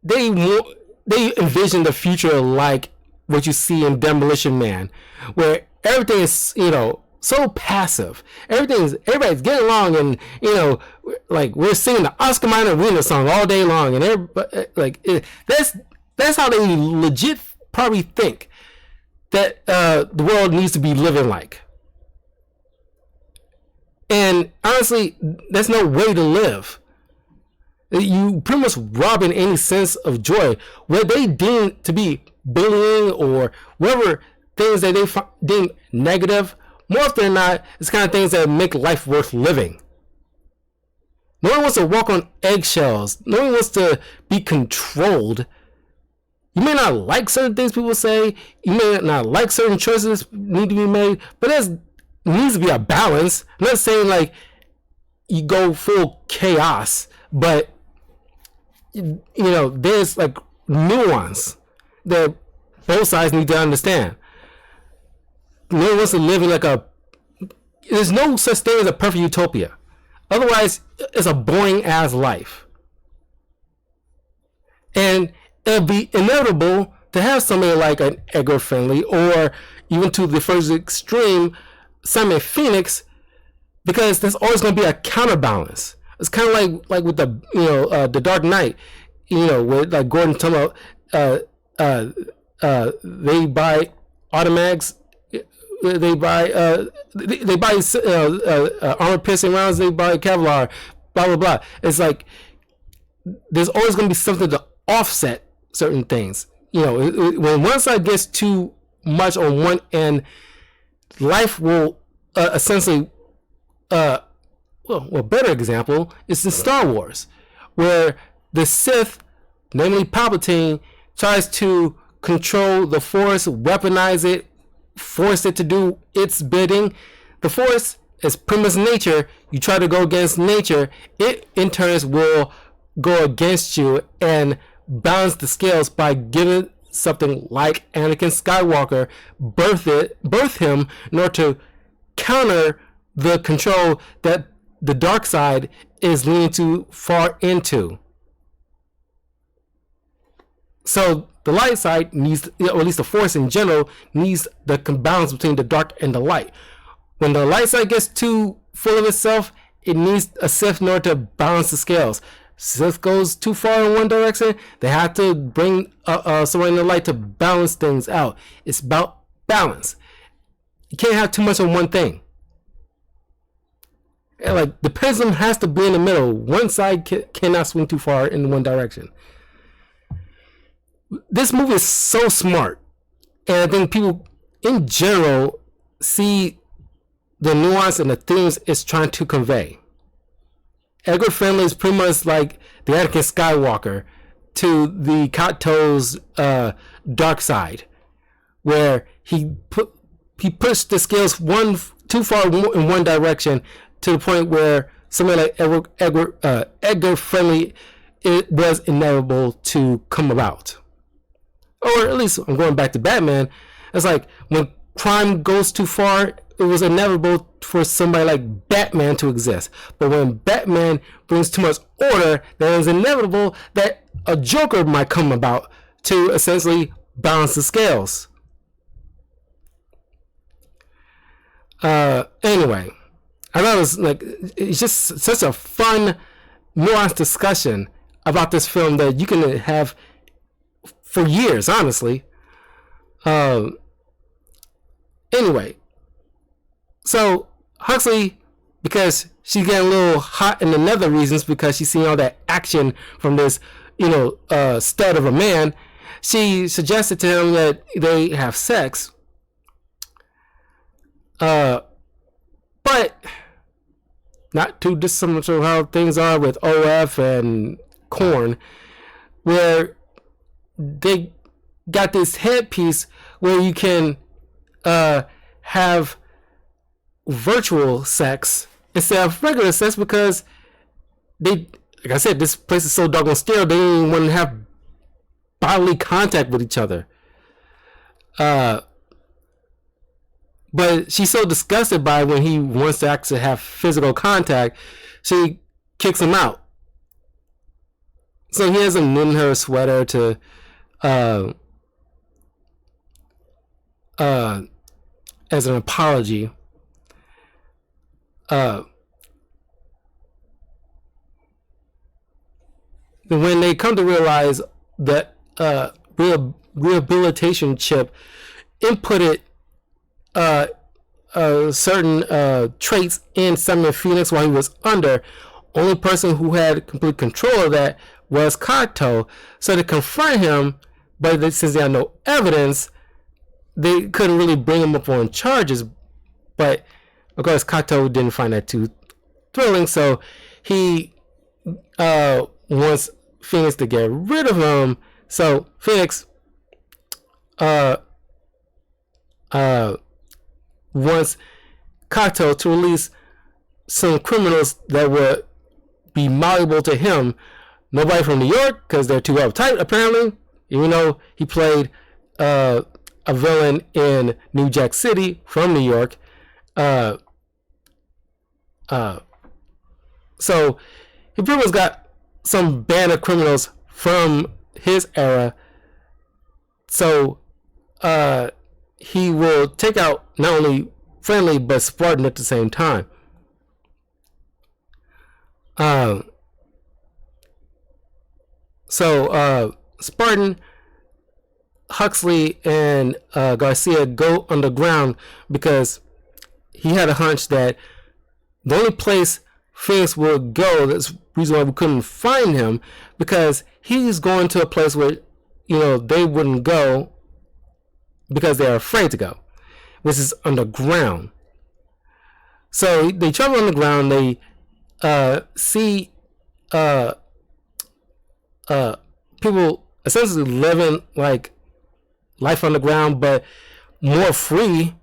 A: they envision the future like what you see in Demolition Man, where everything is, you know, so passive. Everybody's getting along, and you know, like we're singing the Oscar Mayer Arena song all day long, and everybody, like that's how they legit probably think that the world needs to be living like. And honestly, that's no way to live. You pretty much robbing any sense of joy. What they deem to be bullying or whatever things that they deem negative, more often than not, it's kind of things that make life worth living. No one wants to walk on eggshells. No one wants to be controlled. You may not like certain things people say. You may not like certain choices need to be made, but there needs to be a balance. I'm not saying like you go full chaos, but you know, there's like nuance that both sides need to understand. No one wants to live in like there's no such thing as a perfect utopia. Otherwise, it's a boring ass life. And it'll be inevitable to have somebody like an Edgar Fenley, or even to the first extreme, Simon Phoenix, because there's always going to be a counterbalance. It's kind of like with the, you know, the Dark Knight, you know, where like Gordon talking about they buy automatics, they buy armor piercing rounds, they buy Kevlar, blah blah blah. It's like there's always going to be something to offset certain things. You know, when one side gets too much on one end, life will essentially well, a better example is in Star Wars, where the Sith, namely Palpatine, tries to control the Force, weaponize it, force it to do its bidding. The Force is pretty much nature. You try to go against nature, it in turns will go against you and balance the scales by giving something like Anakin Skywalker birth him in order to counter the control that the dark side is leaning too far into. So the light side needs, or at least the Force in general, needs the balance between the dark and the light. When the light side gets too full of itself, it needs a Sith in order to balance the scales. Sith goes too far in one direction, they have to bring someone in the light to balance things out. It's about balance. You can't have too much on one thing. And like the pendulum has to be in the middle. One side cannot swing too far in one direction. This movie is so smart, and I think people in general see the nuance and the themes it's trying to convey. Edgar Fenley is pretty much like the Anakin Skywalker to the Kato's dark side, where he pushed the scales too far in one direction to the point where somebody like Edgar Friendly, it was inevitable to come about. Or at least I'm going back to Batman. It's like when crime goes too far, it was inevitable for somebody like Batman to exist. But when Batman brings too much order, then it's inevitable that a Joker might come about to essentially balance the scales. Anyway, I thought it was like, it's just such a fun, nuanced discussion about this film that you can have for years, honestly. Anyway, so Huxley, because she's getting a little hot in the nether regions because she's seeing all that action from this, stud of a man, she suggested to him that they have sex. But not too dissimilar to how things are with OF and Korn, where they got this headpiece where you can have virtual sex instead of regular sex, because they, like I said, this place is so doggone sterile, they don't even want to have bodily contact with each other. But she's so disgusted by when he wants to actually have physical contact, she kicks him out. So he has him knitting her a sweater to as an apology. When they come to realize that rehabilitation chip inputted certain traits in Simon Phoenix while he was under, only person who had complete control of that was Kato. So to confront him, but since they had no evidence, they couldn't really bring him up on charges. But of course, Kato didn't find that too thrilling, so he wants Phoenix to get rid of him. So Phoenix wants Kato to release some criminals that would be malleable to him. Nobody from New York, because they're too uptight, apparently, even though he played a villain in New Jack City from New York. So he pretty much got some band of criminals from his era. So he will take out not only Friendly but Spartan at the same time. So Spartan, Huxley, and Garcia go underground because he had a hunch that the only place Phoenix would go, that's the reason why we couldn't find him, because he's going to a place where, they wouldn't go because they're afraid to go, which is underground. So they travel underground, they see people essentially living like life underground, but more free.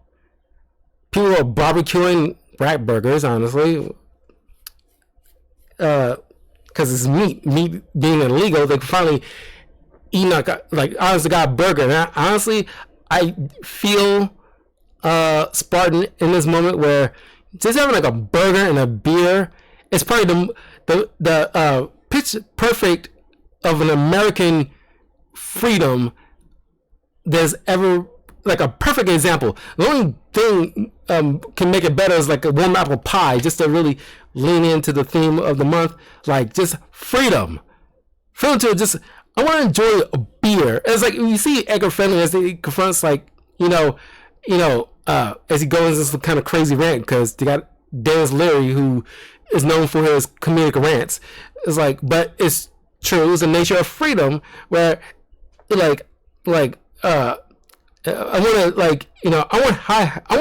A: People are barbecuing rat burgers, honestly, because it's meat being illegal. They can finally eat honest to God burger. And honestly, I feel Spartan in this moment, where just having like a burger and a beer is probably the pitch perfect of an American freedom there's ever, like a perfect example. The only thing can make it better is like a warm apple pie, just to really lean into the theme of the month, like just freedom to just, I want to enjoy a beer. It's like you see Edgar Friendly as he confronts, like, as he goes into this kind of crazy rant, because they got Dennis Leary, who is known for his comedic rants. It's like, but it's true. It's the nature of freedom, where I want to, I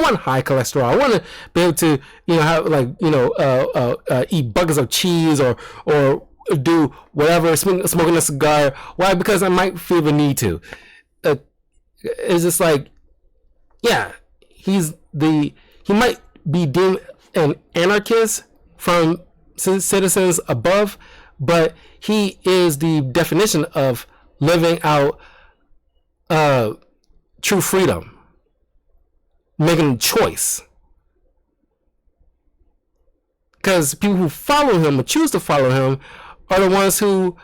A: want high cholesterol. I want to be able to, have eat buckets of cheese or do whatever, smoking a cigar. Why? Because I might feel the need to. It's just like, yeah, he might be deemed an anarchist from citizens above, but he is the definition of living out true freedom, making a choice. Because people who follow him or choose to follow him are the ones who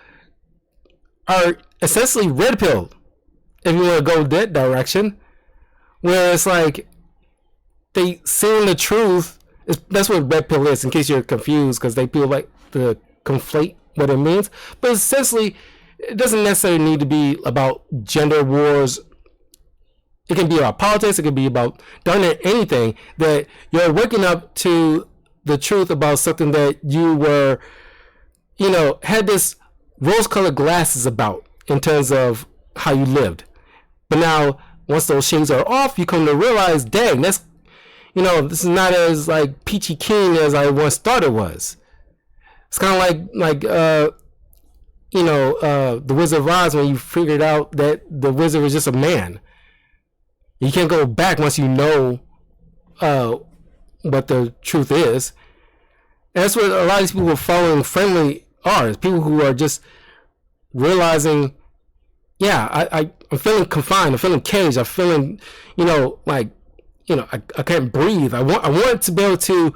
A: are essentially red pilled, if you want to go that direction, where it's like they seeing the truth. That's what red pill is, in case you're confused, because they feel like to conflate what it means. But essentially, it doesn't necessarily need to be about gender wars. It can be about politics. It can be about darn near anything, that you're waking up to the truth about something that you were, had this rose-colored glasses about in terms of how you lived. But now, once those shades are off, you come to realize, dang, that's, this is not as like peachy keen as I once thought it was. It's kind of like the Wizard of Oz, when you figured out that the wizard was just a man. You can't go back once you know what the truth is. And that's what a lot of these people who are following Friendly are. It's people who are just realizing, yeah, I'm feeling confined. I'm feeling caged. I'm feeling, I can't breathe. I want to be able to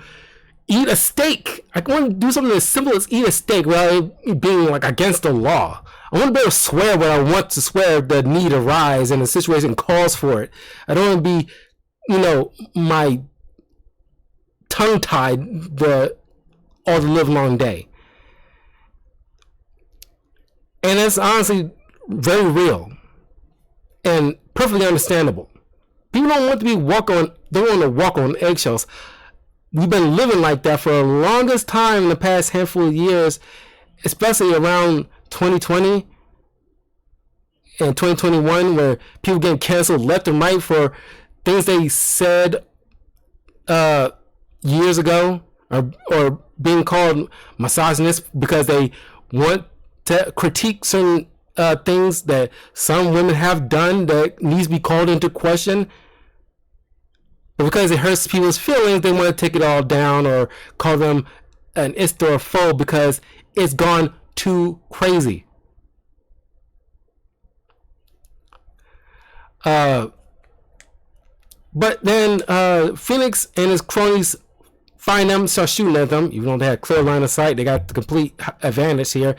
A: eat a steak. I want to do something as simple as eat a steak without it being like against the law. I want to be able to swear what I want to swear if the need arises and the situation calls for it. I don't want to be, my tongue tied all the live long day. And it's honestly very real and perfectly understandable. People don't want to walk on eggshells. We've been living like that for the longest time in the past handful of years, especially around 2020 and 2021, where people getting canceled left and right for things they said years ago, or being called misogynist because they want to critique certain things that some women have done that needs to be called into question. But because it hurts people's feelings, they want to take it all down or call them an ist or a foe because it's gone too crazy. But then Phoenix and his cronies find them, start shooting at them. Even though they had clear line of sight, they got the complete advantage here.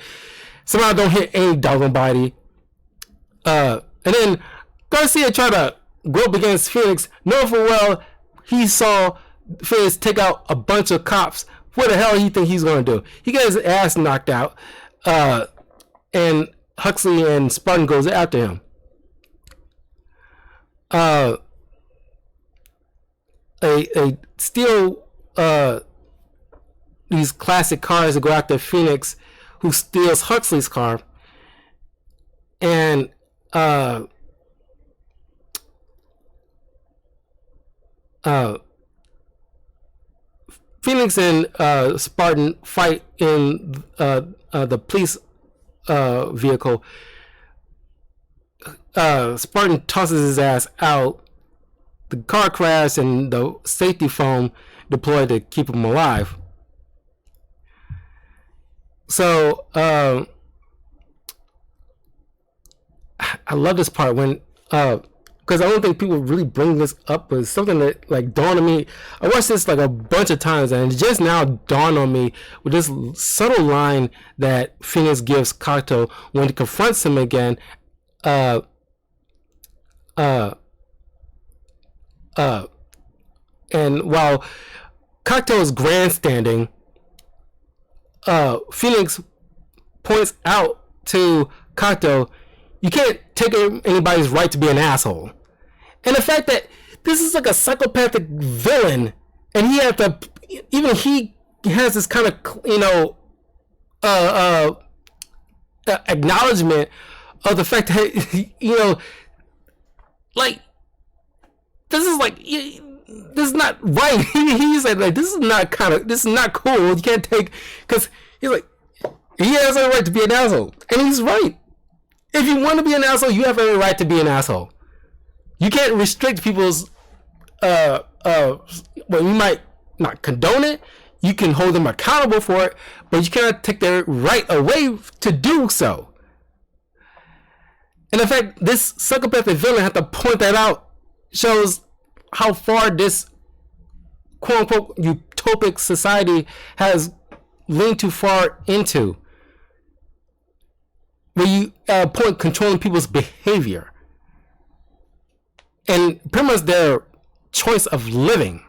A: Somehow don't hit any doggone body. And then Garcia tried to go up against Phoenix, knowing full well he saw Phoenix take out a bunch of cops. What the hell do you think he's going to do? He got his ass knocked out, and Huxley and Spartan goes after him. They steal these classic cars to go after Phoenix, who steals Huxley's car, and Phoenix and Spartan fight in the police vehicle. Spartan tosses his ass out. The car crashed and the safety foam deployed to keep him alive. So I love this part when because I don't think people really bring this up, but it's something that like dawned on me. I watched this like a bunch of times, and it just now dawned on me with this subtle line that Phoenix gives Kato when he confronts him again. And while Kato is grandstanding, Phoenix points out to Kato, you can't take anybody's right to be an asshole. And the fact that this is like a psychopathic villain, and he has to, even he has this kind of, acknowledgement of the fact that, like, this is like, this is not right. He's like, this is not cool. You can't take, because he's like, he has a right to be an asshole, and he's right. If you want to be an asshole, you have every right to be an asshole. You can't restrict people's well, you might not condone it. You can hold them accountable for it, but you cannot take their right away to do so. And in fact, this psychopathic villain had to point that out. Shows how far this quote unquote utopic society has leaned too far into, where you point controlling people's behavior and pretty much their choice of living.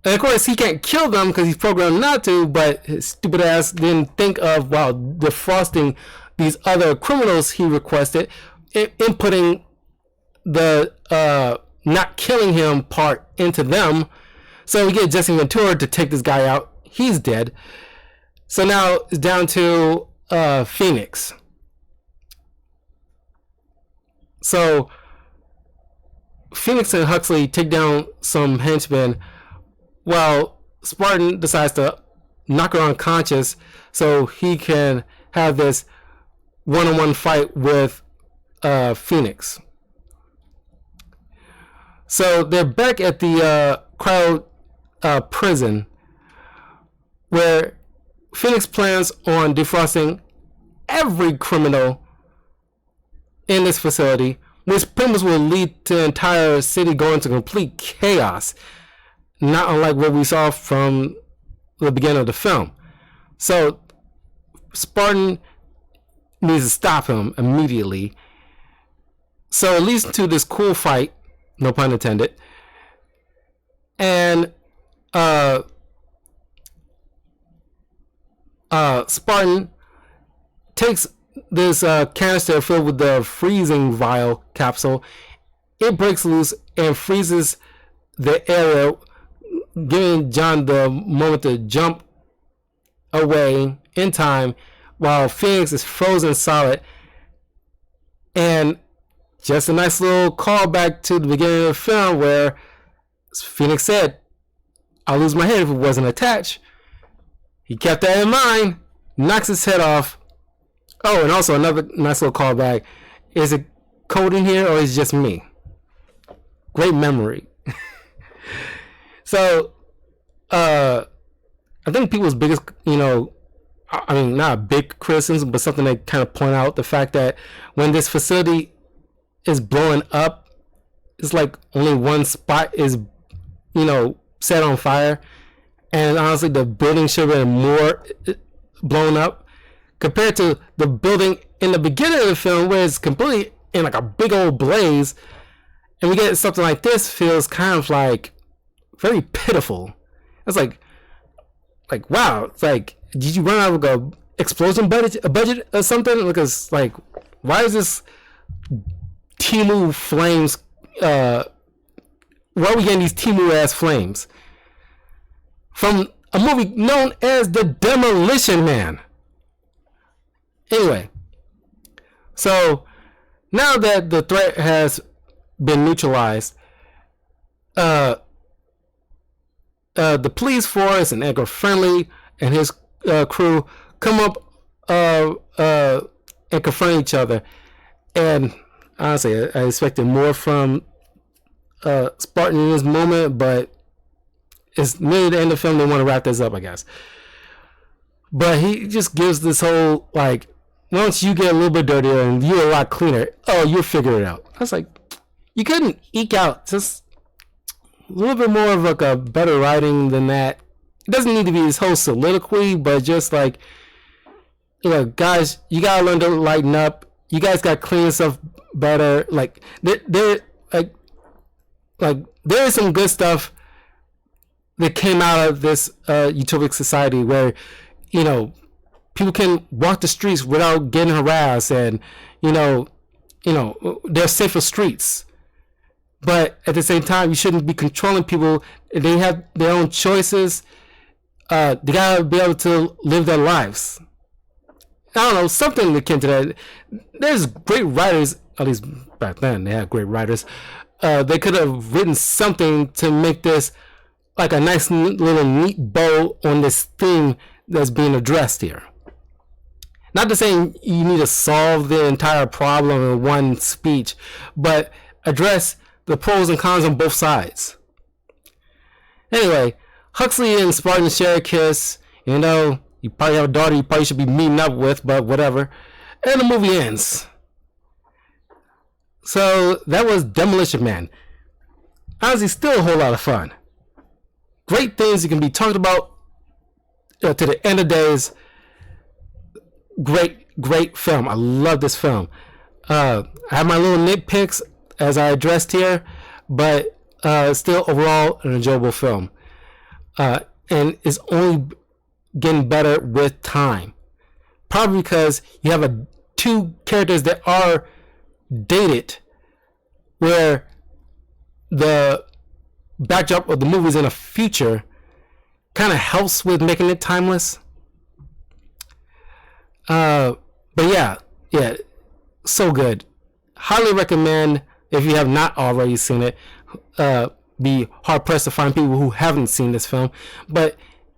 A: And of course, he can't kill them because he's programmed not to, but his stupid ass didn't think of, while defrosting these other criminals he requested, inputting the not killing him part into them. So we get Jesse Ventura to take this guy out. He's dead. So now it's down to Phoenix. So Phoenix and Huxley take down some henchmen, while Spartan decides to knock her unconscious so he can have this one-on-one fight with Phoenix. So they're back at the cryo prison, where Phoenix plans on defrosting every criminal in this facility, which pretty much will lead to the entire city going into complete chaos, not unlike what we saw from the beginning of the film. So Spartan needs to stop him immediately. So it leads to this cool fight, no pun intended, and Spartan takes this canister filled with the freezing vial capsule. It breaks loose and freezes the area, giving John the moment to jump away in time, while Phoenix is frozen solid. And just a nice little callback to the beginning of the film, where Phoenix said, "I'll lose my head if it wasn't attached." He kept that in mind, knocks his head off. Oh, and also another nice little callback. Is it cold in here, or is it just me? Great memory. So, I think people's biggest, I mean, not a big criticism, but something they kind of point out, the fact that when this facility is blowing up, it's like only one spot is, set on fire. And honestly, the building should have been more blown up compared to the building in the beginning of the film, where it's completely in like a big old blaze. And we get something like this, feels kind of like very pitiful. It's like wow, it's like, did you run out of a explosion budget or something? Because like, why is this Timu flames? Why are we getting these Timu ass flames from a movie known as The Demolition Man? Anyway, so now that the threat has been neutralized, the police force and Edgar Friendly and his crew come up and confront each other. And honestly, I expected more from Spartan in this moment, but it's near the end of the film. They want to wrap this up, I guess. But he just gives this whole, like, once you get a little bit dirtier and you're a lot cleaner, oh, you'll figure it out. I was like, you couldn't eke out just a little bit more of like a better writing than that. It doesn't need to be this whole soliloquy, but just like, guys, you gotta learn to lighten up. You guys gotta clean yourself better. Like there is some good stuff that came out of this utopic society where, people can walk the streets without getting harassed, and they're safer streets. But at the same time, you shouldn't be controlling people. They have their own choices. They gotta be able to live their lives. I don't know, something akin to that. There's great writers, at least back then they had great writers. They could have written something to make this like a nice little neat bow on this theme that's being addressed here. Not to say you need to solve the entire problem in one speech, but address the pros and cons on both sides. Anyway, Huxley and Spartan share a kiss. You know, you probably have a daughter you probably should be meeting up with, but whatever. And the movie ends. So that was Demolition Man. Honestly, still a whole lot of fun. Great things you can be talked about to the end of days. Great film. I love this film. I have my little nitpicks as I addressed here, but still overall an enjoyable film. And it's only getting better with time. Probably because you have two characters that are dated, where the backdrop of the movie is in the future, kind of helps with making it timeless. But yeah, so good. Highly recommend if you have not already seen it. Be hard pressed to find people who haven't seen this film, but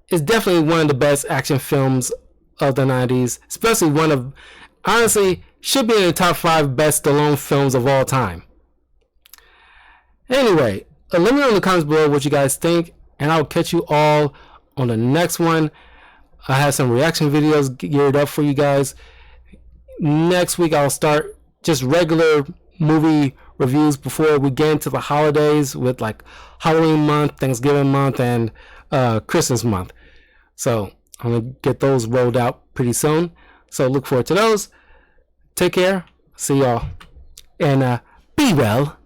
A: it's definitely one of the best action films of the 90s, especially one of, honestly, should be in the top 5 best Stallone films of all time. Anyway, let me know in the comments below what you guys think, and I'll catch you all on the next one. I have some reaction videos geared up for you guys. Next week I'll start just regular movie reviews before we get into the holidays with like Halloween month, Thanksgiving month, and Christmas month. So I'm gonna get those rolled out pretty soon. So look forward to those. Take care. See y'all. And be well.